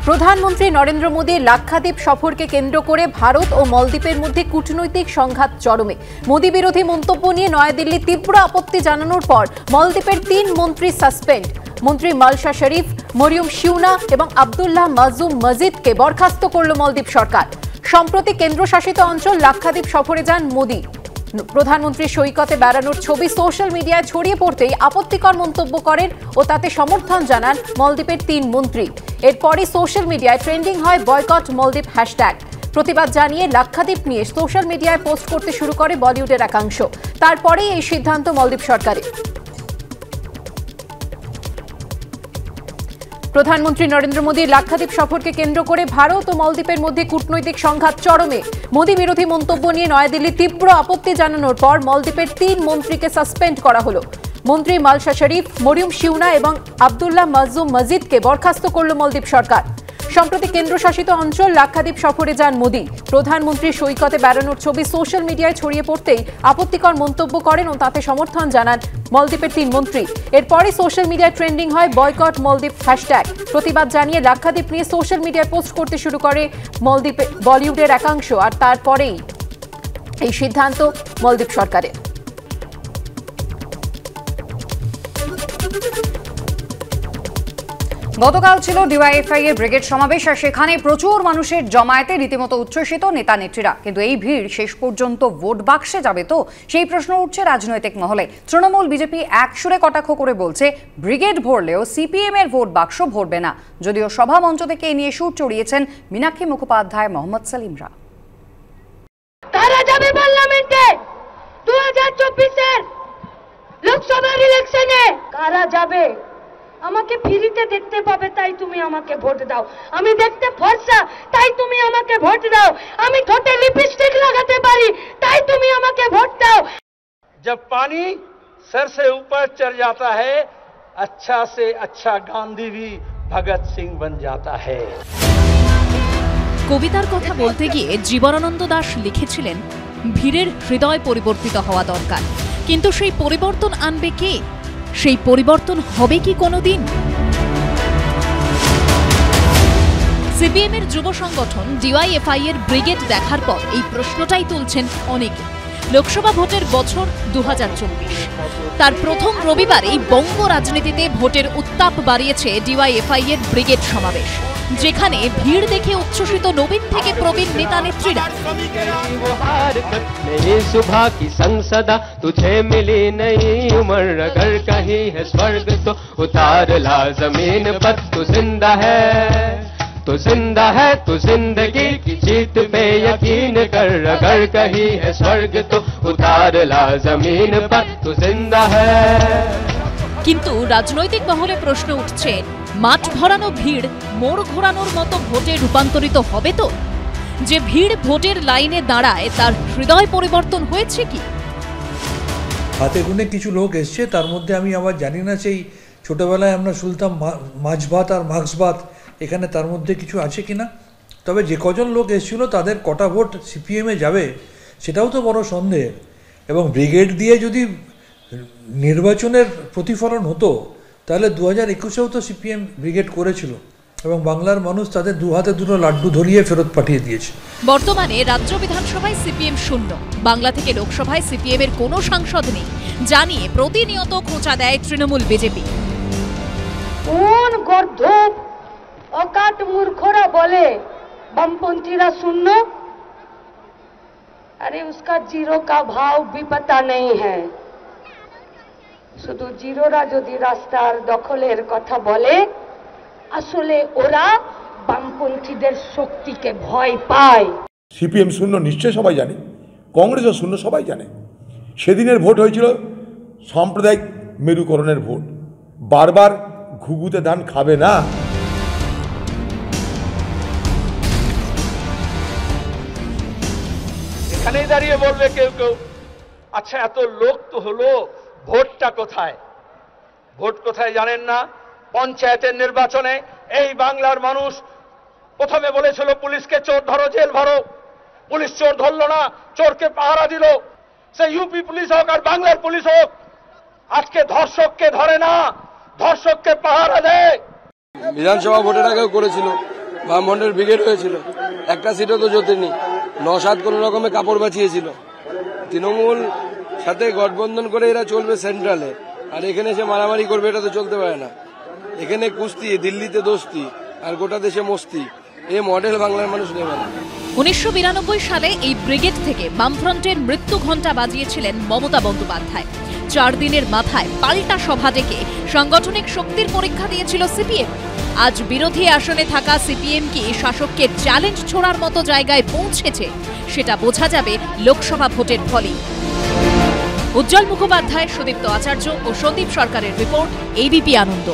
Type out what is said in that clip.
প্রধানমন্ত্রী নরেন্দ্র মোদীর লাক্ষাদ্বীপ সফরকে কেন্দ্র করে ভারত ও মলদ্বীপের মধ্যে কূটনৈতিক সংঘাত চরমে। মোদী বিরোধী মন্তব্য নিয়ে নয়াদিল্লি তীব্র আপত্তি জানানোর পর মলদ্বীপের 3 মন্ত্রী সাসপেন্ড। মন্ত্রী মালশা শরীফ, মরিয়ম শিউনা এবং আব্দুল্লাহ মাজুম মজিদকে বরখাস্ত করল মলদ্বীপ সরকার। সম্প্রতি কেন্দ্রশাসিত অঞ্চল লাক্ষাদ্বীপ সফরে যান মোদী। প্রধানমন্ত্রী সৈকতে বেড়ানোর ছবি সোশ্যাল মিডিয়ায় ছড়িয়ে পড়তেই আপত্তিকর মন্তব্য করেন ও তাতে সমর্থন জানান মলদ্বীপের 3 মন্ত্রী। এরপরই সোশ্যাল মিডিয়ায় ট্রেন্ডিং হয় বয়কট মলদ্বীপ হ্যাশট্যাগ। প্রতিবাদ জানিয়ে লাক্ষাদ্বীপ নিয়ে সোশ্যাল মিডিয়ায় পোস্ট করতে শুরু করে বলিউডের একাংশ। তারপরেই এই সিদ্ধান্ত মলদ্বীপ সরকারের। প্রধানমন্ত্রী নরেন্দ্র মোদীর লাক্ষাদ্বীপ সফরকে কেন্দ্র করে ভারত ও মলদ্বীপের মধ্যে কূটনৈতিক সংঘাত চরমে। মোদী বিরোধী মন্তব্য নিয়ে নয়াদিল্লি তীব্র আপত্তি জানানোর পর মলদ্বীপের 3 মন্ত্রীকে সাসপেন্ড করা হলো। মন্ত্রী মালশা শরীফ, মরিয়ম শিউনা এবং আব্দুল্লাহ মাজুম মজিদকে বরখাস্ত করল মলদ্বীপ সরকার। সম্প্রতি কেন্দ্রশাসিত অঞ্চল লাক্ষাদ্বীপ সফরে যান মোদী। প্রধানমন্ত্রী সৈকতে বেড়ানোর ছবি সোশ্যাল মিডিয়ায় ছড়িয়ে পড়তেই আপত্তিকর মন্তব্য করেন ও তাতে সমর্থন জানান মলদ্বীপের 3 মন্ত্রী। এরপরই সোশ্যাল মিডিয়ায় ট্রেন্ডিং হয় বয়কট মলদ্বীপ হ্যাশট্যাগ। প্রতিবাদ জানিয়ে লাক্ষাদ্বীপ নিয়ে সোশ্যাল মিডিয়ায় পোস্ট করতে শুরু করে মলদ্বীপে বলিউডের একাংশ। আর তারপরেই এই সিদ্ধান্ত মলদ্বীপ সরকারের। গতকাল ছিল ডিওয়াইএফআই এর ব্রিগেড সমাবেশ, আর সেখানে প্রচুর মানুষের জমায়েতে রীতিমতো উচ্ছ্বসিত নেতা নেত্রীরা। কিন্তু এই ভিড় শেষ পর্যন্ত ভোট বাক্সে যাবে তো, সেই প্রশ্ন উঠছে রাজনৈতিক মহলে। তৃণমূল বিজেপি একসুরে কটাক্ষ করে বলছে ব্রিগেড ভরলেও সিপিএম এর ভোট বাক্স ভরবে না। যদিও সভা মঞ্চ থেকে এ নিয়ে সুর চড়িয়েছেন মীনাক্ষী মুখোপাধ্যায়, মোহাম্মদ সালিমরা। কারা যাবে পার্লামেন্টে 2024-এর লোকসভার ইলেকশনে? কারা যাবে? আমাকে ফ্রিতে দেখতে পাবে, তাই তুমি আমাকে ভোট দাও। আমি দেখতে ফর্সা, তাই তুমি আমাকে ভোট দাও। আমি ঠোঁটে লিপস্টিক লাগাতে পারি, তাই তুমি আমাকে ভোট দাও। जब पानी सर से ऊपर चढ़ जाता है, अच्छा से अच्छा गांधी भी भगत सिंह बन जाता है। কবিতার কথা বলতে গিয়ে জীবনানন্দ দাশ লিখেছিলেন, ভিড়ের হৃদয় পরিবর্তিত হওয়া দরকার, কিন্তু সেই পরিবর্তন আনবে কে? সেই পরিবর্তন হবে কি কোনোদিন? সিপিএম এর যুব সংগঠন ডিওয়াইএফআই এর ব্রিগেড দেখার পর এই প্রশ্নটাই তুলছেন অনেকে। লোকসভা ভোটের বছর 2024, তার প্রথম রবিবারেই বঙ্গ রাজনীতিতে ভোটের উত্তাপ বাড়িয়েছে ডিওয়াইএফআই এর ব্রিগেড সমাবেশ, যেখানে ভিড় দেখে উচ্ছ্বসিত নবীন থেকে প্রবীণ নেতা নেত্রীরা। सुबह की संसदा तुझे मिली नई उम्र, अगर कहीं है स्वर्ग तो उतार ला जमीन पर। तू जिंदा है, तू जिंदा है, तू जिंदगी की जीत पे यकीन कर। अगर कहीं है स्वर्ग तो उतार ला जमीन पर। तू जिंदा है। কিন্তু রাজনৈতিক মহলে প্রশ্ন উঠছে, মাঠ ভরানো ভিড় মোড় ঘোরানোর মতো ভোটে রূপান্তরিত হবে তো? যে ভিড় ভোটের লাইনে দাঁড়ায় তার হৃদয় পরিবর্তন হয়েছে কি? হাতে গুনে কিছু লোক এসছে, তার মধ্যে আমি আবার জানি না সেই ছোটবেলায় আমরা শুনতাম মাছ ভাত আর মাংস ভাত, এখানে তার মধ্যে কিছু আছে কিনা। তবে যে কজন লোক এসেছিল তাদের কটা ভোট সিপিএমে যাবে সেটাও তো বড় সন্দেহের। এবং ব্রিগেড দিয়ে যদি নির্বাচনের প্রতিফলন হতো তাহলে 2021-এও তো সিপিএম ব্রিগেড করেছিল এবং বাংলার মানুষ তাদের 2 হাতে 2 লাড্ডু ধরিয়ে ফেরত পাঠিয়ে দিয়েছে। বর্তমানে রাজ্য বিধানসভায় সিপিএম শূন্য, বাংলা থেকে লোকসভায় সিপিএম এর কোনো সাংসদ নেই, জানিয়ে প্রতিনিয়ত খোঁচা দেয় তৃণমূল বিজেপি। কোন গর্ধব অকাট মূর্খরা বলে বামপন্থীরা শূন্য? अरे उसका जीरो का भाव भी पता नहीं है। শুধু জিরোরা যদি রাস্তার দখলের কথা বলে, আসলে ওরা বামপন্থীদের শক্তিকে ভয় পায়। সিপিএম শূন্য নিশ্চয় সবাই জানে, কংগ্রেসও শূন্য সবাই জানে। সেদিনের ভোট হয়েছিল সাম্প্রদায়িক মেরুকরণের ভোট। বারবার ঘুঘুতে ধান খাবে না। এখানেই দাঁড়িয়ে বলবে কেউ কেউ, আচ্ছা এত লোক তো হলো, ভোটটা কোথায়? ভোট কোথায় জানেন না? পঞ্চায়েতের নির্বাচনে এই বাংলার মানুষ প্রথমে বলেছিল পুলিশকে চোর ধরো, জেল ভরো। পুলিশ চোর ধরলো না, চোরকে পাহারা দিল। সে ইউপি পুলিশ হোক আর বাংলার পুলিশ হোক, আজকে ধর্ষককে ধরে না, ধর্ষককে পাহারা দেয়। বিধানসভা ভোটের আগেও করেছিল, বামফ্রন্টের ব্রিগেড হয়েছিল, একটা সিটও তো জোটেনি, 9-7 কোনো রকমে কাপড় বাঁচিয়েছিল। তৃণমূল সাথে গঠবন্ধন করে এরা চলবে সেন্ট্রালে, আর এখানে এসে মারামারি করবে, এটা তো চলতে পারে না। এখানে কুস্তি, দিল্লিতে দোস্তি, আর গোটা দেশে মস্তি, এই মডেল বাংলার মানুষ নেবে না। 1992 সালে এই ব্রিগেড থেকে বামফ্রন্টের মৃত্যু ঘণ্টা বাজিয়েছিলেন মমতা বন্দ্যোপাধ্যায়। 4 দিনের মাথায় পাল্টা সভা ডেকে সাংগঠনিক শক্তির পরীক্ষা দিয়েছিল সিপিএম। আজ বিরোধী আসনে থাকা সিপিএম কি শাসককে চ্যালেঞ্জ ছোড়ার মতো জায়গায় পৌঁছেছে, সেটা বোঝা যাবে লোকসভা ভোটের ফলেই। উজ্জ্বল মুখোপাধ্যায়, সুদীপ্ত আচার্য ও সন্দীপ সরকারের রিপোর্ট, এবিপি আনন্দ।